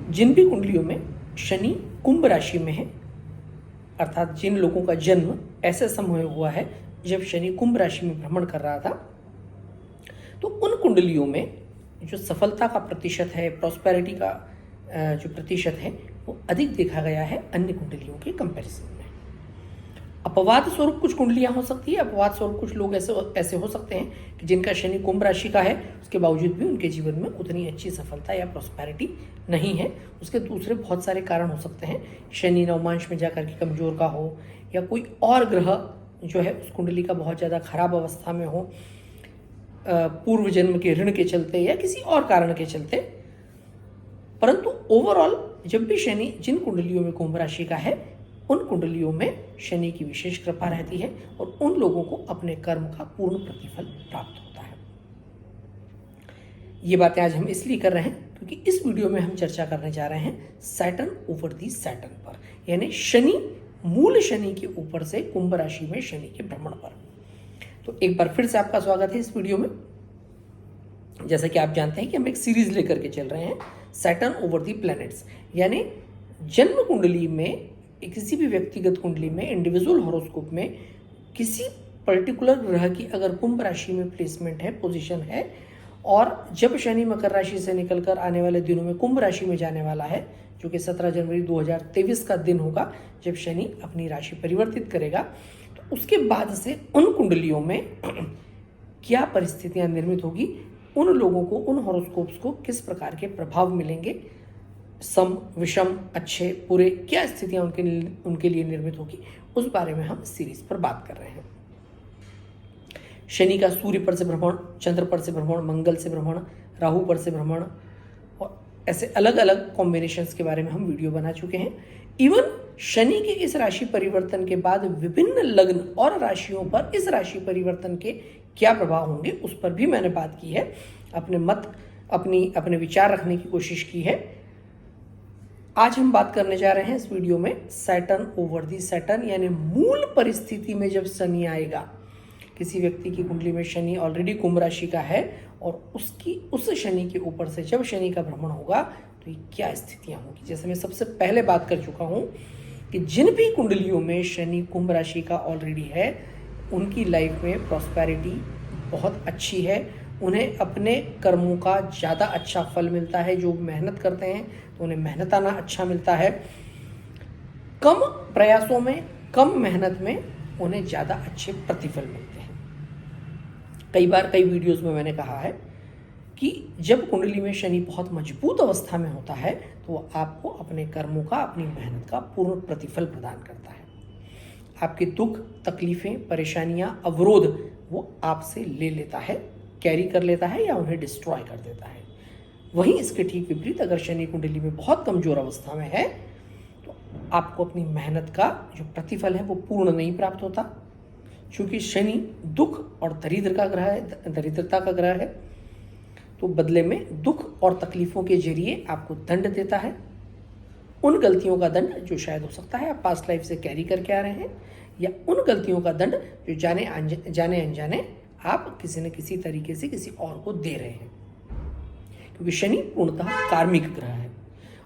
जिन भी कुंडलियों में शनि कुंभ राशि में है, अर्थात जिन लोगों का जन्म ऐसे समय हुआ है जब शनि कुंभ राशि में भ्रमण कर रहा था, तो उन कुंडलियों में जो सफलता का प्रतिशत है, प्रॉस्पेरिटी का जो प्रतिशत है, वो अधिक देखा गया है अन्य कुंडलियों के कंपैरिजन में। अपवाद स्वरूप कुछ कुंडलियां हो सकती है, अपवाद स्वरूप कुछ लोग ऐसे हो सकते हैं कि जिनका शनि कुंभ राशि का है, उसके बावजूद भी उनके जीवन में उतनी अच्छी सफलता या प्रॉस्पेरिटी नहीं है। उसके दूसरे बहुत सारे कारण हो सकते हैं। शनि नवमांश में जाकर के कमजोर का हो, या कोई और ग्रह जो है उस कुंडली का बहुत ज़्यादा खराब अवस्था में हो, पूर्व जन्म के ऋण के चलते या किसी और कारण के चलते। परंतु ओवरऑल जब भी शनि जिन कुंडलियों में कुंभ राशि का है, उन कुंडलियों में शनि की विशेष कृपा रहती है और उन लोगों को अपने कर्म का पूर्ण प्रतिफल प्राप्त होता है। ये बातें आज हम इसलिए कर रहे हैं क्योंकि इस वीडियो में हम चर्चा करने जा रहे हैं सैटर्न ओवर दी सैटर्न पर, यानी शनि, मूल शनि के ऊपर से कुंभ राशि में शनि के भ्रमण पर। तो एक बार फिर से आपका स्वागत है इस वीडियो में। जैसा कि आप जानते हैं कि हम एक सीरीज लेकर के चल रहे हैं, सैटर्न ओवर दी प्लैनेट्स, यानी जन्म कुंडली में, किसी भी व्यक्तिगत कुंडली में, इंडिविजुअल हॉरोस्कोप में किसी पर्टिकुलर ग्रह की अगर कुंभ राशि में प्लेसमेंट है, पोजीशन है, और जब शनि मकर राशि से निकलकर आने वाले दिनों में कुंभ राशि में जाने वाला है, जो कि 17 जनवरी 2023 का दिन होगा जब शनि अपनी राशि परिवर्तित करेगा, तो उसके बाद से उन कुंडलियों में क्या परिस्थितियां निर्मित होगी, उन लोगों को, उन हॉरोस्कोप्स को किस प्रकार के प्रभाव मिलेंगे, सम, विषम, अच्छे, बुरे, क्या स्थितियां उनके लिए निर्मित होगी, उस बारे में हम सीरीज पर बात कर रहे हैं। शनि का सूर्य पर से भ्रमण, चंद्र पर से भ्रमण, मंगल से भ्रमण, राहु पर से भ्रमण, और ऐसे अलग अलग कॉम्बिनेशंस के बारे में हम वीडियो बना चुके हैं। इवन शनि के इस राशि परिवर्तन के बाद विभिन्न लग्न और राशियों पर इस राशि परिवर्तन के क्या प्रभाव होंगे, उस पर भी मैंने बात की है, अपने विचार रखने की कोशिश की है। आज हम बात करने जा रहे हैं इस वीडियो में सैटर्न ओवर दी सैटर्न, यानी मूल परिस्थिति में जब शनि आएगा, किसी व्यक्ति की कुंडली में शनि ऑलरेडी कुंभ राशि का है और उस शनि के ऊपर से जब शनि का भ्रमण होगा तो ये क्या स्थितियां होंगी। जैसे मैं सबसे पहले बात कर चुका हूं कि जिन भी कुंडलियों में शनि कुंभ राशि का ऑलरेडी है, उनकी लाइफ में प्रॉस्पेरिटी बहुत अच्छी है, उन्हें अपने कर्मों का ज़्यादा अच्छा फल मिलता है। जो मेहनत करते हैं तो उन्हें मेहनताना अच्छा मिलता है, कम प्रयासों में, कम मेहनत में उन्हें ज़्यादा अच्छे प्रतिफल मिलते हैं। कई बार कई वीडियोस में मैंने कहा है कि जब कुंडली में शनि बहुत मजबूत अवस्था में होता है तो वो आपको अपने कर्मों का, अपनी मेहनत का पूर्ण प्रतिफल प्रदान करता है। आपके दुख, तकलीफें, परेशानियां, अवरोध वो आपसे ले लेता है, कैरी कर लेता है या उन्हें डिस्ट्रॉय कर देता है। वहीं इसके ठीक विपरीत अगर शनि कुंडली में बहुत कमजोर अवस्था में है तो आपको अपनी मेहनत का जो प्रतिफल है वो पूर्ण नहीं प्राप्त होता, क्योंकि शनि दुख और दरिद्रता का ग्रह है। तो बदले में दुख और तकलीफों के जरिए आपको दंड देता है, उन गलतियों का दंड जो शायद हो सकता है आप पास्ट लाइफ से कैरी करके आ रहे हैं, या उन गलतियों का दंड जो जाने अनजाने आप किसी न किसी तरीके से किसी और को दे रहे हैं, क्योंकि शनि पूर्णतः कार्मिक ग्रह है।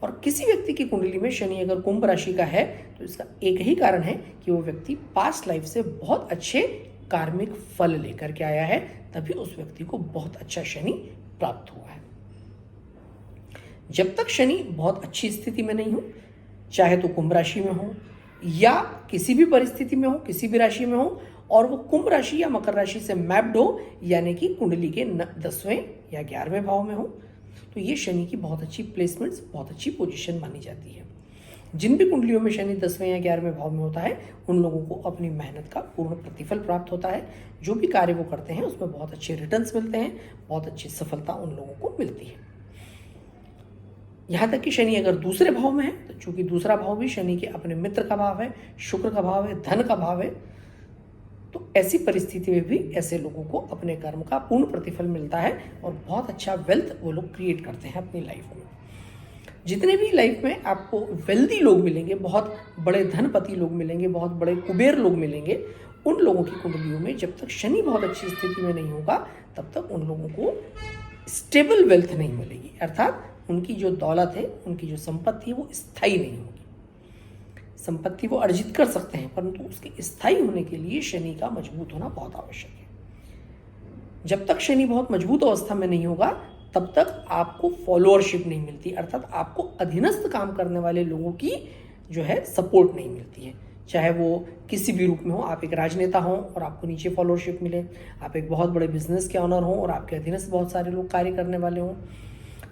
और किसी व्यक्ति की कुंडली में शनि अगर कुंभ राशि का है तो इसका एक ही कारण है कि वो व्यक्ति पास्ट लाइफ से बहुत अच्छे कार्मिक फल लेकर के आया है, तभी उस व्यक्ति को बहुत अच्छा शनि प्राप्त हुआ है। जब तक शनि बहुत अच्छी स्थिति में नहीं हो, चाहे तो कुंभ राशि में हो या किसी भी परिस्थिति में हो, किसी भी राशि में हो, और वो कुंभ राशि या मकर राशि से मैप्ड हो, यानी कि कुंडली के 10वें या 11वें भाव में हो, तो ये शनि की बहुत अच्छी प्लेसमेंट्स, बहुत अच्छी पोजीशन मानी जाती है। जिन भी कुंडलियों में शनि 10वें या 11वें भाव में होता है, उन लोगों को अपनी मेहनत का पूर्ण प्रतिफल प्राप्त होता है। जो भी कार्य वो करते हैं उसमें बहुत अच्छे रिटर्न्स मिलते हैं, बहुत अच्छी सफलता उन लोगों को मिलती है। यहाँ तक कि शनि अगर दूसरे भाव में है, तो चूंकि दूसरा भाव भी शनि के अपने मित्र का भाव है, शुक्र का भाव है, धन का भाव है, तो ऐसी परिस्थिति में भी ऐसे लोगों को अपने कर्म का पूर्ण प्रतिफल मिलता है और बहुत अच्छा वेल्थ वो लोग क्रिएट करते हैं अपनी लाइफ में। जितने भी लाइफ में आपको वेल्दी लोग मिलेंगे, बहुत बड़े धनपति लोग मिलेंगे, बहुत बड़े कुबेर लोग मिलेंगे, उन लोगों की कुंडलियों में जब तक शनि बहुत अच्छी स्थिति में नहीं होगा तब तक उन लोगों को स्टेबल वेल्थ नहीं मिलेगी, अर्थात उनकी जो दौलत है, उनकी जो संपत्ति है वो स्थायी नहीं होगी। संपत्ति वो अर्जित कर सकते हैं, परंतु उसके स्थायी होने के लिए शनि का मजबूत होना बहुत आवश्यक है। जब तक शनि बहुत मजबूत अवस्था में नहीं होगा तब तक आपको फॉलोअरशिप नहीं मिलती, अर्थात आपको अधीनस्थ काम करने वाले लोगों की जो है सपोर्ट नहीं मिलती है। चाहे वो किसी भी रूप में हो, आप एक राजनेता हों और आपको नीचे फॉलोअरशिप मिले, आप एक बहुत बड़े बिजनेस के ऑनर हों और आपके अधीनस्थ बहुत सारे लोग कार्य करने वाले हों।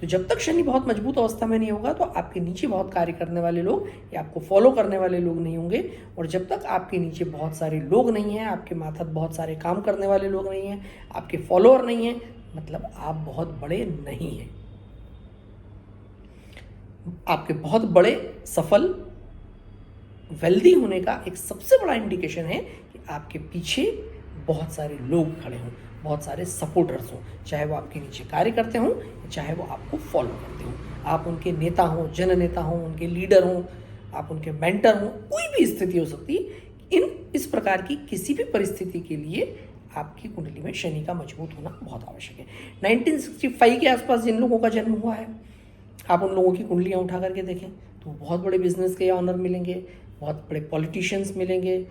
तो जब तक शनि बहुत मजबूत अवस्था में नहीं होगा तो आपके नीचे बहुत कार्य करने वाले लोग या आपको फॉलो करने वाले लोग नहीं होंगे। और जब तक आपके नीचे बहुत सारे लोग नहीं हैं, आपके मातहत बहुत सारे काम करने वाले लोग नहीं हैं, आपके फॉलोअर नहीं हैं, मतलब आप बहुत बड़े नहीं हैं। आपके बहुत बड़े सफल वेल्दी होने का एक सबसे बड़ा इंडिकेशन है कि आपके पीछे बहुत सारे लोग खड़े हों, बहुत सारे सपोर्टर्स हों, चाहे वो आपके नीचे कार्य करते हों, चाहे वो आपको फॉलो करते हों। आप उनके नेता हों, जननेता हों, उनके लीडर हों, आप उनके मेंटर हों, कोई भी स्थिति हो सकती है। इस प्रकार की किसी भी परिस्थिति के लिए आपकी कुंडली में शनि का मजबूत होना बहुत आवश्यक है। 1965 के आसपास जिन लोगों का जन्म हुआ है, आप उन लोगों की कुंडलियाँ उठा करके देखें तो बहुत बड़े बिजनेस के ऑनर मिलेंगे, बहुत बड़े पॉलिटिशियंस मिलेंगे,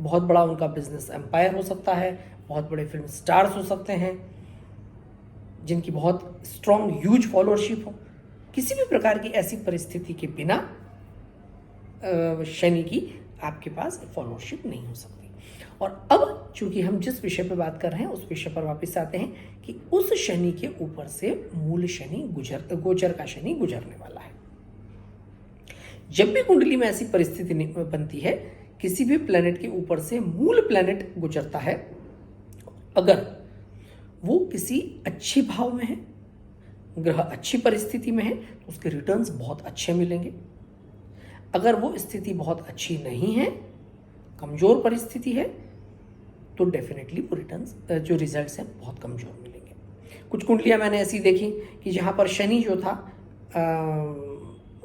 बहुत बड़ा उनका बिजनेस एम्पायर हो सकता है, बहुत बड़े फिल्म स्टार्स हो सकते हैं जिनकी बहुत स्ट्रॉन्ग ह्यूज फॉलोअरशिप हो। किसी भी प्रकार की ऐसी परिस्थिति के बिना शनि की आपके पास फॉलोअरशिप नहीं हो सकती। और अब चूंकि हम जिस विषय पर बात कर रहे हैं उस विषय पर वापस आते हैं कि उस शनि के ऊपर से मूल शनि गोचर का शनि गुजरने वाला है। जब भी कुंडली में ऐसी परिस्थिति बनती है, किसी भी प्लेनेट के ऊपर से मूल प्लेनेट गुजरता है, अगर वो किसी अच्छी भाव में है, ग्रह अच्छी परिस्थिति में है, तो उसके रिटर्न्स बहुत अच्छे मिलेंगे। अगर वो स्थिति बहुत अच्छी नहीं है, कमजोर परिस्थिति है, तो डेफिनेटली वो रिटर्न्स जो रिजल्ट्स हैं बहुत कमजोर मिलेंगे। कुछ कुंडलियां मैंने ऐसी देखी कि जहां पर शनि जो था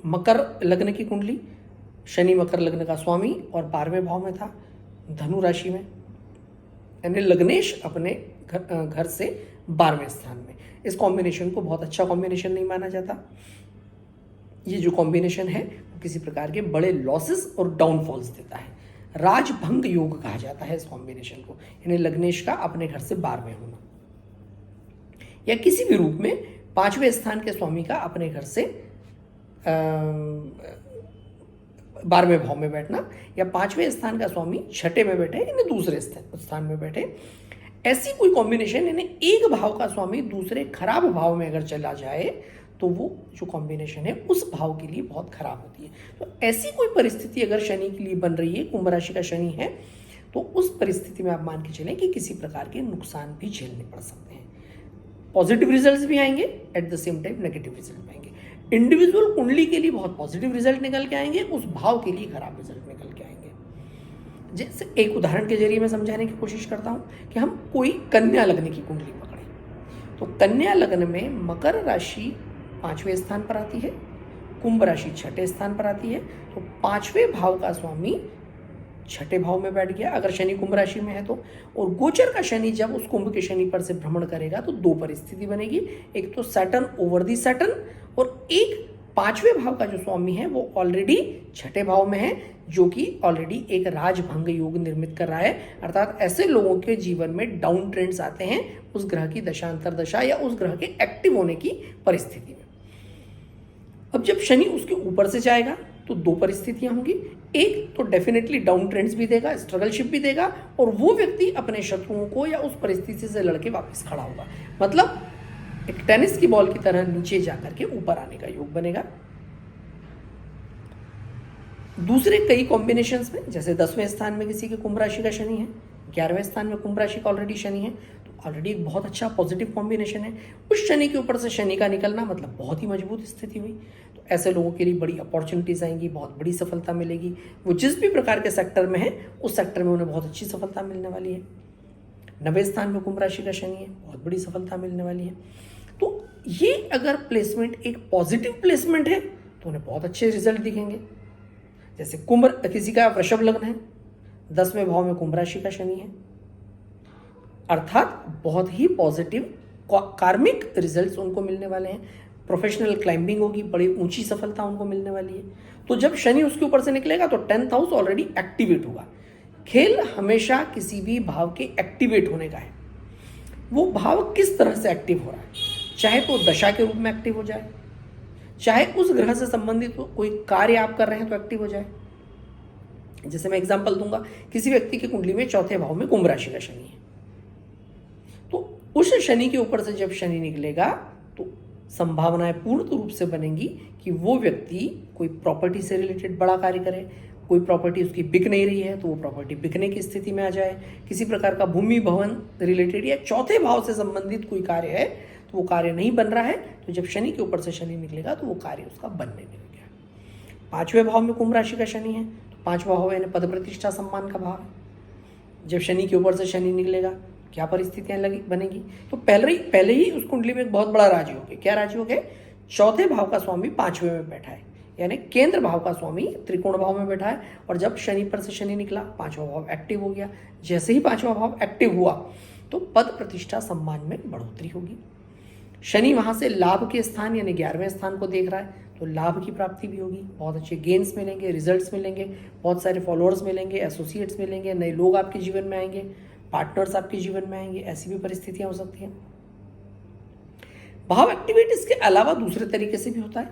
मकर लग्न की कुंडली, शनि मकर लग्न का स्वामी और 12वें भाव में था, धनु राशि में, यानी लग्नेश अपने घर से 12वें स्थान में। इस कॉम्बिनेशन को बहुत अच्छा कॉम्बिनेशन नहीं माना जाता। ये जो कॉम्बिनेशन है वो किसी प्रकार के बड़े लॉसेस और डाउनफॉल्स देता है। राजभंग योग कहा जाता है इस कॉम्बिनेशन को, यानी लग्नेश का अपने घर से 12वें होना, या किसी भी रूप में 5वें स्थान के स्वामी का अपने घर से 12वें भाव में बैठना, या 5वें स्थान का स्वामी 6ठे में बैठे यानी दूसरे स्थान में बैठे। ऐसी कोई कॉम्बिनेशन, यानी एक भाव का स्वामी दूसरे खराब भाव में अगर चला जाए तो वो जो कॉम्बिनेशन है उस भाव के लिए बहुत खराब होती है। तो ऐसी कोई परिस्थिति अगर शनि के लिए बन रही है, कुंभ राशि का शनि है, तो उस परिस्थिति में आप मान के चलें कि किसी प्रकार के नुकसान भी झेलने पड़ सकते हैं। पॉजिटिव रिजल्ट्स भी आएंगे, at the same time negative result भी आएंगे। इंडिविजुअल कुंडली के लिए बहुत पॉजिटिव रिजल्ट निकल के आएंगे, उस भाव के लिए खराब रिजल्ट निकल के आएंगे। जैसे एक उदाहरण के जरिए मैं समझाने की कोशिश करता हूं कि हम कोई कन्या लग्न की कुंडली पकड़ें, तो कन्या लग्न में मकर राशि 5वें स्थान पर आती है, कुंभ राशि 6ठे स्थान पर आती है, तो 5वें भाव का स्वामी 6ठे भाव में बैठ गया अगर शनि कुंभ राशि में है तो। और गोचर का शनि जब उस कुंभ के शनि पर से भ्रमण करेगा तो दो परिस्थिति बनेगी, एक तो सैटर्न ओवर दी सैटर्न, और एक 5वें भाव का जो स्वामी है वो ऑलरेडी 6ठे भाव में है, जो कि ऑलरेडी एक राजभंग योग निर्मित कर रहा है। अर्थात ऐसे लोगों के जीवन में डाउन ट्रेंड्स आते हैं उस ग्रह की दशांतर दशा या उस ग्रह के एक्टिव होने की परिस्थिति में। अब जब शनि उसके ऊपर से जाएगा तो दो परिस्थितियां होंगी, एक तो डेफिनेटली डाउन ट्रेंड्स भी देगा, स्ट्रगलशिप भी देगा, और वो व्यक्ति अपने शत्रुओं को या उस परिस्थिति से लड़के वापस खड़ा होगा। मतलब एक टेनिस की बॉल की तरह नीचे जाकर के ऊपर आने का योग बनेगा। दूसरे कई कॉम्बिनेशंस में, जैसे 10वें स्थान में किसी के कुंभ राशि का शनि है, 11वें स्थान में कुंभ राशि का ऑलरेडी शनि है, तो ऑलरेडी एक बहुत अच्छा पॉजिटिव कॉम्बिनेशन है। उस शनि के ऊपर से शनि का निकलना मतलब बहुत ही मजबूत स्थिति हुई। तो ऐसे लोगों के लिए बड़ी अपॉर्चुनिटीज आएंगी, बहुत बड़ी सफलता मिलेगी। वो जिस भी प्रकार के सेक्टर में है उस सेक्टर में उन्हें बहुत अच्छी सफलता मिलने वाली है। 9वें स्थान में कुंभ राशि का शनि है, बहुत बड़ी सफलता मिलने वाली है। तो ये अगर प्लेसमेंट एक पॉजिटिव प्लेसमेंट है तो उन्हें बहुत अच्छे रिजल्ट दिखेंगे। जैसे कुंभ, किसी का वृषभ लग्न है, 10वें भाव में कुंभ राशि का शनि है, अर्थात बहुत ही पॉजिटिव कार्मिक रिजल्ट्स उनको मिलने वाले हैं। प्रोफेशनल क्लाइंबिंग होगी, बड़ी ऊंची सफलता उनको मिलने वाली है। तो जब शनि उसके ऊपर से निकलेगा तो 10th हाउस ऑलरेडी एक्टिवेट होगा। खेल हमेशा किसी भी भाव के एक्टिवेट होने का है। वो भाव किस तरह से एक्टिव हो रहा है, चाहे तो दशा के रूप में एक्टिव हो जाए, चाहे उस ग्रह से संबंधित कोई कार्य आप कर रहे हैं तो एक्टिव हो जाए। जैसे मैं एग्जांपल दूंगा, किसी व्यक्ति की कुंडली में चौथे भाव में कुंभ राशि का शनि है, तो उस शनि के ऊपर से जब शनि निकलेगा तो संभावनाएं पूर्ण रूप से बनेंगी कि वो व्यक्ति कोई प्रॉपर्टी से रिलेटेड बड़ा कार्य करे। कोई प्रॉपर्टी उसकी बिक नहीं रही है तो वो प्रॉपर्टी बिकने की स्थिति में आ जाए। किसी प्रकार का भूमि भवन रिलेटेड या चौथे भाव से संबंधित कोई कार्य है तो वो कार्य नहीं बन रहा है, तो जब शनि के ऊपर से शनि निकलेगा तो वो कार्य उसका बनने नहीं गया। 5वें भाव में कुंभ राशि का शनि है, तो 5वां भाव यानी पद प्रतिष्ठा सम्मान का भाव है। जब शनि के ऊपर से शनि निकलेगा क्या परिस्थितियां बनेगी, तो पहले ही उस कुंडली में एक बहुत बड़ा राजयोग है। क्या राजयोग है? चौथे भाव का स्वामी 5वें में बैठा है, यानी केंद्र भाव का स्वामी त्रिकोण भाव में बैठा है। और जब शनि पर से शनि निकला 5वां भाव एक्टिव हो गया। जैसे ही 5वां भाव एक्टिव हुआ तो पद प्रतिष्ठा सम्मान में बढ़ोतरी होगी। शनि वहां से लाभ के स्थान यानी 11वें स्थान को देख रहा है, तो लाभ की प्राप्ति भी होगी। बहुत अच्छे गेन्स मिलेंगे, रिजल्ट्स मिलेंगे, बहुत सारे फॉलोअर्स मिलेंगे, एसोसिएट्स मिलेंगे, नए लोग आपके जीवन में आएंगे, पार्टनर्स आपके जीवन में आएंगे। ऐसी भी परिस्थितियां हो सकती हैं। भाव एक्टिवेट इसके अलावा दूसरे तरीके से भी होता है।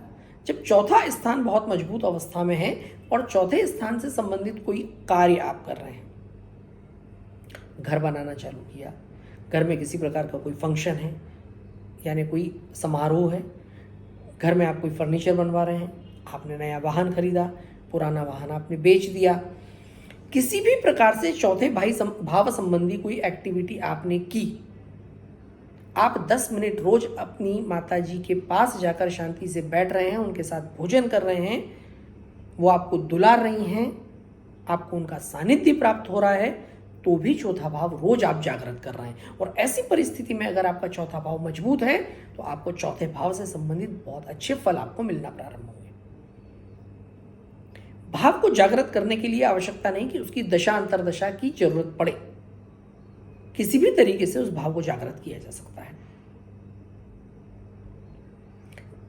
जब चौथा स्थान बहुत मजबूत अवस्था में है और चौथे स्थान से संबंधित कोई कार्य आप कर रहे हैं, घर बनाना चालू किया, घर में किसी प्रकार का कोई फंक्शन है यानी कोई समारोह है, घर में आप कोई फर्नीचर बनवा रहे हैं, आपने नया वाहन खरीदा, पुराना वाहन आपने बेच दिया, किसी भी प्रकार से चौथे भाव संबंधी कोई एक्टिविटी आपने की, आप 10 मिनट रोज अपनी माताजी के पास जाकर शांति से बैठ रहे हैं, उनके साथ भोजन कर रहे हैं, वो आपको दुलार रही हैं, आपको उनका सानिध्य प्राप्त हो रहा है, तो भी चौथा भाव रोज आप जागृत कर रहे हैं। और ऐसी परिस्थिति में अगर आपका चौथा भाव मजबूत है तो आपको चौथे भाव से संबंधित बहुत अच्छे फल आपको मिलना प्रारंभ होंगे। भाव को जागृत करने के लिए आवश्यकता नहीं कि उसकी दशा अंतरदशा की जरूरत पड़े, किसी भी तरीके से उस भाव को जागृत किया जा सकता है।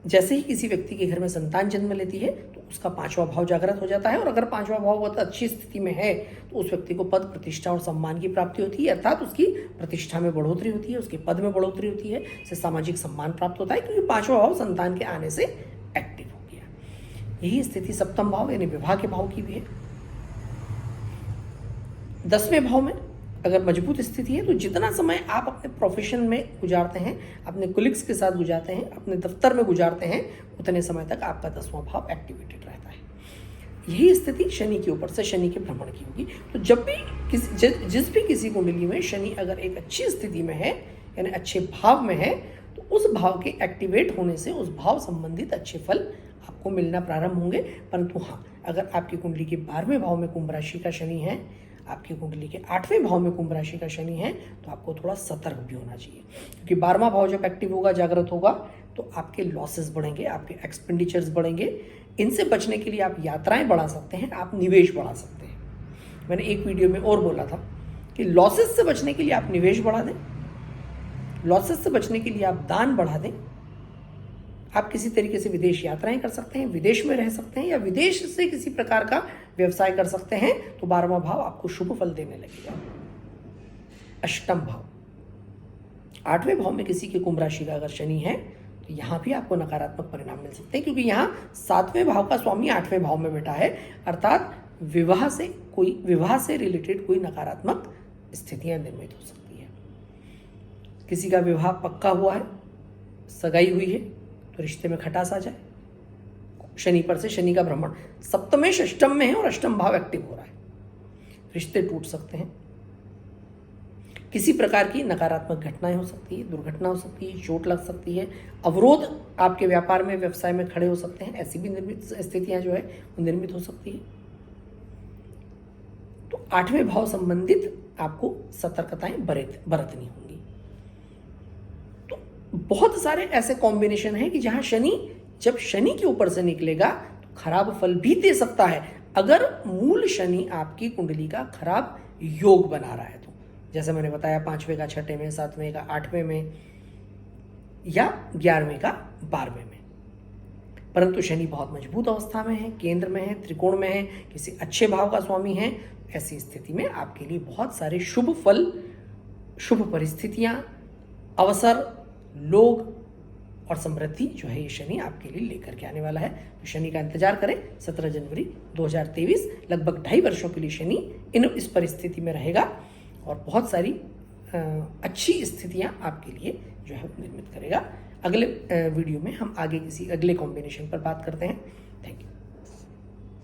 जैसे ही किसी व्यक्ति के घर में संतान जन्म लेती है तो उसका 5वां भाव जागृत हो जाता है, और अगर 5वां भाव बहुत अच्छी स्थिति में है तो उस व्यक्ति को पद प्रतिष्ठा और सम्मान की प्राप्ति होती है, अर्थात उसकी प्रतिष्ठा में बढ़ोतरी होती है, उसके पद में बढ़ोतरी होती है, उसे सामाजिक सम्मान प्राप्त होता है, क्योंकि 5वां भाव संतान के आने से एक्टिव हो गया। यही स्थिति सप्तम भाव यानी विवाह के भाव की भी है। 10वें भाव में अगर मजबूत स्थिति है तो जितना समय आप अपने प्रोफेशन में गुजारते हैं, अपने कोलिग्स के साथ गुजारते हैं, अपने दफ्तर में गुजारते हैं, उतने समय तक आपका 10वां भाव एक्टिवेटेड रहता है। यही स्थिति शनि के ऊपर से शनि के भ्रमण की होगी। तो जब भी जिस भी किसी कुंडली में शनि अगर एक अच्छी स्थिति में है यानी अच्छे भाव में है तो उस भाव के एक्टिवेट होने से उस भाव संबंधित अच्छे फल आपको मिलना प्रारंभ होंगे। परंतु हाँ, अगर आपकी कुंडली के 12वें भाव में कुंभ राशि का शनि है, आपकी कुंडली के 8वें भाव में कुंभ राशि का शनि है, तो आपको थोड़ा सतर्क भी होना चाहिए, क्योंकि 12वां भाव जब एक्टिव होगा, जागृत होगा, तो आपके लॉसेस बढ़ेंगे, आपके एक्सपेंडिचर्स बढ़ेंगे। इनसे बचने के लिए आप यात्राएं बढ़ा सकते हैं, आप निवेश बढ़ा सकते हैं। मैंने एक वीडियो में और बोला था कि लॉसेस से बचने के लिए आप निवेश बढ़ा दें, लॉसेस से बचने के लिए आप दान बढ़ा दें, आप किसी तरीके से विदेश यात्राएं कर सकते हैं, विदेश में रह सकते हैं, या विदेश से किसी प्रकार का व्यवसाय कर सकते हैं, तो 12वां भाव आपको शुभ फल देने लगेगा। अष्टम भाव, 8वें भाव में किसी के कुंभ राशि का अगर शनि है तो यहां भी आपको नकारात्मक परिणाम मिल सकते हैं, क्योंकि यहां 7वें भाव का स्वामी 8वें भाव में बैठा है, अर्थात विवाह से रिलेटेड कोई नकारात्मक स्थितियां निर्मित हो सकती है। किसी का विवाह पक्का हुआ है, सगाई हुई है, तो रिश्ते में खटास आ जाए, शनि पर से शनि का भ्रमण सप्तमेश अष्टम में है और अष्टम भाव एक्टिव हो रहा है, रिश्ते टूट सकते हैं, किसी प्रकार की नकारात्मक घटनाएं हो सकती है, दुर्घटना हो सकती है, चोट लग सकती है, अवरोध आपके व्यापार में व्यवसाय में खड़े हो सकते हैं, ऐसी भी निर्मित स्थितियां जो है वो निर्मित हो सकती है। तो 8वें भाव संबंधित आपको सतर्कताएं बरतनी होंगी। तो बहुत सारे ऐसे कॉम्बिनेशन है कि जहां जब शनि के ऊपर से निकलेगा तो खराब फल भी दे सकता है, अगर मूल शनि आपकी कुंडली का खराब योग बना रहा है तो। जैसे मैंने बताया 5वें का 6वें में, 7वें का 8वें में, या 11वें का 12वें में। परंतु शनि बहुत मजबूत अवस्था में है, केंद्र में है, त्रिकोण में है, किसी अच्छे भाव का स्वामी है। ऐसी स्थिति में आपके लिए बहुत सारे शुभ फल, शुभ परिस्थितियां, अवसर, लोग और समृद्धि जो है ये शनि आपके लिए लेकर के आने वाला है। तो शनि का इंतजार करें। 17 जनवरी 2023 लगभग 2.5 वर्षों के लिए शनि इस परिस्थिति में रहेगा और बहुत सारी अच्छी स्थितियां आपके लिए जो है निर्मित करेगा। अगले वीडियो में हम आगे किसी अगले कॉम्बिनेशन पर बात करते हैं। Thank you.